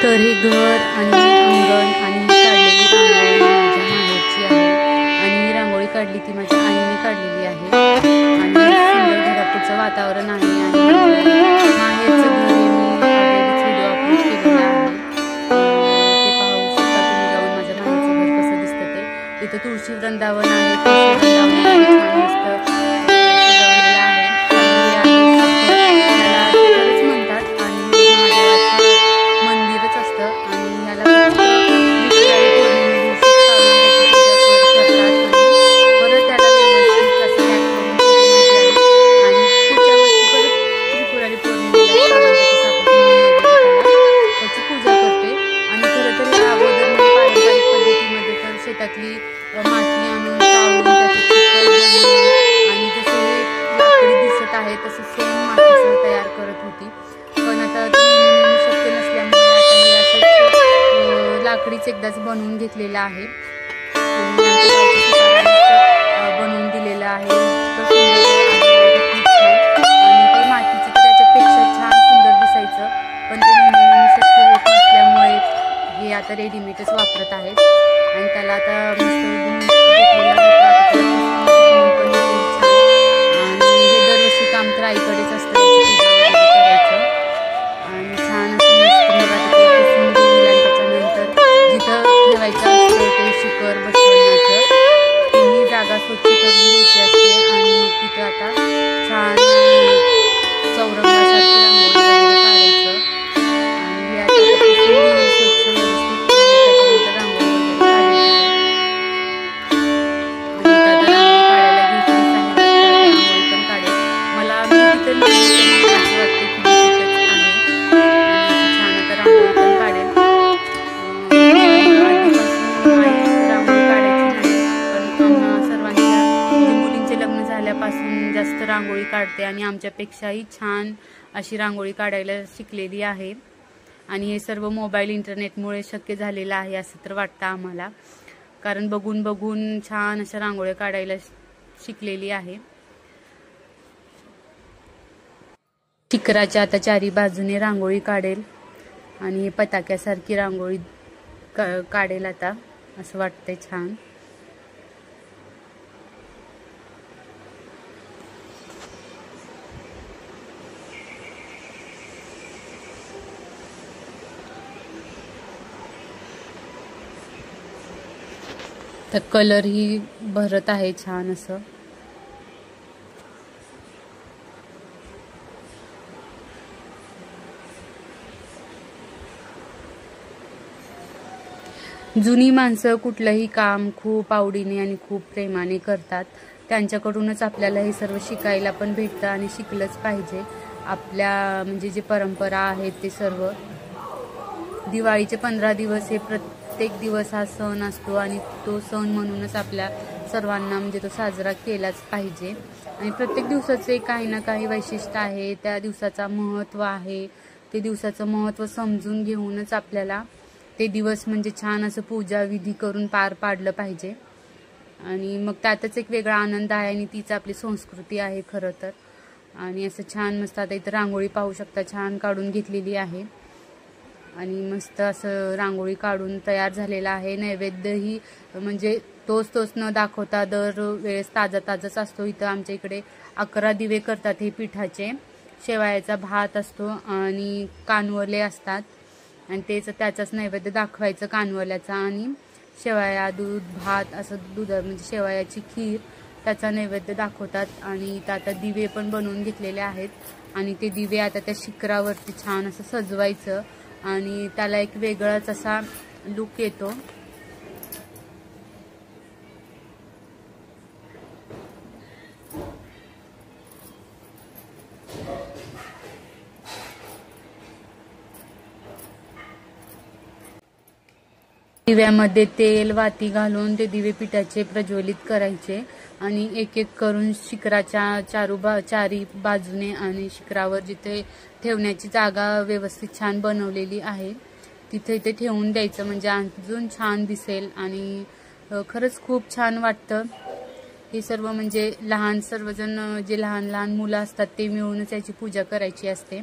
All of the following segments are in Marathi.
तर हे घर आणि अंगण आणि काढलेली रांगोळी माझ्या माहेरची आहे आणि ही रांगोळी काढली ती माझ्या आईने काढलेली आहे आणि सुंदर घरापुढचं वातावरण आहे आणि माहेरचं घर हे मी ऑलरेडीच व्हिडिओ अपलोड केलेला आहे, ते पाहू शकता तुम्ही जाऊन माझ्या माहेरचं घर कसं दिसतं ते. तिथं तुळशी वृंदावन आहे, तुळशी वृंदावनामध्ये छान मस्त सजवलेलं आहे. शेतातली माती आणून चाळून त्याचं चिखल बनवून आणि जसं हे लाकडी दिसत आहे तसं सेम मातीचं तयार करत होती, पण आता शक्य नसल्यामुळे आता हे असंच लाकडीच एकदाच बनवून घेतलेलं आहे आणि बनवून दिलेलं आहे. आणि ते मातीचं तर त्याच्यापेक्षा छान सुंदर दिसायचं, पण ते शक्य होत नसल्यामुळे हे आता रेडीमेडच वापरत आहेत आणि त्याला आता मस्त आणि हे दरवर्षी काम तर आईकडेच असतं करायचं आणि छान असं मस्त पुसून घेईल आणि त्याच्यानंतर जिथं ठेवायचं असतं ते शिखर बसवण्याचं ही जागा स्वच्छ करून घ्यायची असते आणि मग तिथं आता छान चौरंगासारखी रांगोळी वगैरे काढायचं आणि हे आता स्वच्छ व्यवस्थित त्याच्यानंतर रांगोळी पासून जास्त रांगोळी काढते आणि आमच्यापेक्षाही छान अशी रांगोळी काढायला शिकलेली आहे आणि हे सर्व मोबाईल इंटरनेटमुळे शक्य झालेलं आहे असं तर वाटतं आम्हाला, कारण बघून बघून छान अशा रांगोळ्या काढायला शिकलेली आहे. शिखराच्या आता चारी बाजूने रांगोळी काढेल आणि पताक्यासारखी रांगोळी काढेल आता असं वाटतंय छान. तर कलर ही भरत आहे छान असं. जुनी माणसं कुठलंही काम खूप आवडीने आणि खूप प्रेमाने करतात, त्यांच्याकडूनच आपल्याला हे सर्व शिकायला पण भेटतं आणि शिकलंच पाहिजे. आपल्या म्हणजे जे परंपरा आहेत ते सर्व. दिवाळीचे 15 दिवस हे प्रत्येक दिवस हा सण असतो आणि तो सण म्हणूनच आपल्या सर्वांना म्हणजे तो साजरा केलाच पाहिजे आणि प्रत्येक दिवसाचे काही ना काही वैशिष्ट्य आहे, त्या दिवसाचा महत्त्व आहे, ते दिवसाचं महत्त्व समजून घेऊनच आपल्याला ते दिवस म्हणजे छान असं पूजा विधी करून पार पाडलं पाहिजे आणि मग त्यातच एक वेगळा आनंद आहे आणि तीच आपली संस्कृती आहे खरं तर. आणि असं छान मस्त आता इथं रांगोळी पाहू शकता छान काढून घेतलेली आहे आणि मस्त असं रांगोळी काढून तयार झालेला आहे. नैवेद्यही म्हणजे तोच न दाखवता दर वेळेस ताजाच असतो. इथं आमच्या इकडे 11 दिवे करतात हे पिठाचे, शेवयाचा भात असतो आणि कानवले असतात आणि त्याचाच नैवेद्य दाखवायचं कानवल्याचा आणि शेवया दूध भात असं दूध म्हणजे शेवयाची खीर त्याचा नैवेद्य दाखवतात. आणि इथं आता दिवे पण बनवून घेतलेले आहेत आणि ते दिवे आता त्या शिखरावरती छान असं सजवायचं आणि त्याला एक वेगळाच असा लुक येतो. दिव्यामध्ये तेल वाती घालून ते दिवे पिठाचे प्रज्वलित करायचे आणि एक एक करून शिखराच्या चारी बाजूने आणि शिखरावर जिथे ठेवण्याची जागा व्यवस्थित छान बनवलेली आहे तिथे इथे ठेवून द्यायचं म्हणजे अजून छान दिसेल आणि खरंच खूप छान वाटतं. हे सर्व म्हणजे सर्वजण जे लहान मुलं असतात ते मिळूनच याची पूजा करायची असते.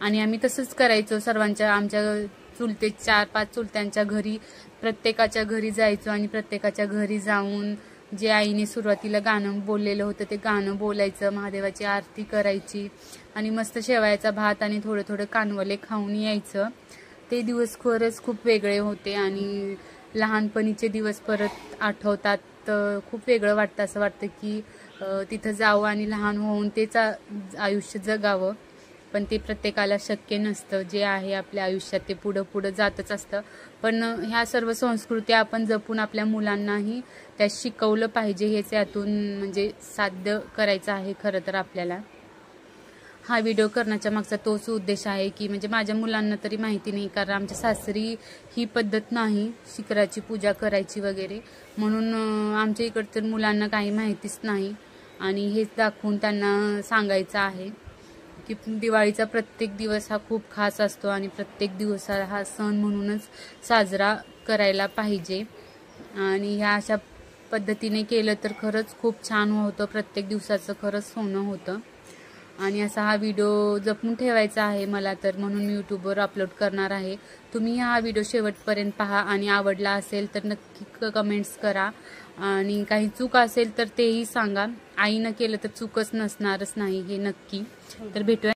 आणि आम्ही तसंच करायचो. सर्वांच्या आमच्या चुलते 4-5 चुलत्यांच्या घरी प्रत्येकाच्या घरी जायचो आणि प्रत्येकाच्या घरी जाऊन जे आईने सुरुवातीला गाणं बोललेलं होतं ते गाणं बोलायचं, महादेवाची आरती करायची आणि मस्त शेवयाचा भात आणि थोडे थोडे कानवले खाऊन यायचं. ते दिवस खरंच खूप वेगळे होते आणि लहानपणीचे दिवस परत आठवतात. खूप वेगळं वाटतं. असं वाटतं की तिथं जावं आणि लहान होऊन तेच आयुष्य जगावं, पण ते प्रत्येकाला शक्य नसतं. जे आहे आपल्या आयुष्यात ते पुढं पुढं जातच असतं. पण ह्या सर्व संस्कृती आपण जपून आपल्या मुलांनाही त्या शिकवलं पाहिजे. हेच यातून म्हणजे साध्य करायचं आहे खरं तर आपल्याला. हा व्हिडिओ करण्याच्या मागचा तोच उद्देश आहे की म्हणजे माझ्या मुलांना तरी माहिती नाही, कारण आमच्या सासरी ही पद्धत नाही शिखराची पूजा करायची वगैरे, म्हणून आमच्या इकडच्या मुलांना काही माहितीच नाही. आणि हेच दाखवून त्यांना सांगायचं आहे की दिवाळीचा प्रत्येक दिवस हा खूप खास असतो आणि प्रत्येक दिवस हा सण म्हणूनच साजरा करायला पाहिजे. आणि ह्या अशा पद्धतीने केलं तर खरंच खूप छान होतं. प्रत्येक दिवसाचं खरंच सोनं होतं. आणि असा हा व्हिडिओ जपून ठेवायचा आहे मला तर, म्हणून मी यूट्यूबवर अपलोड करणार आहे. तुम्ही हा व्हिडिओ शेवटपर्यंत पहा आणि आवडला असेल तर नक्की कमेंट्स करा आणि काही चूक असेल तर तेही सांगा. आईनं केलं तर चूकच नसणारच नाही हे नक्की. तर भेटूया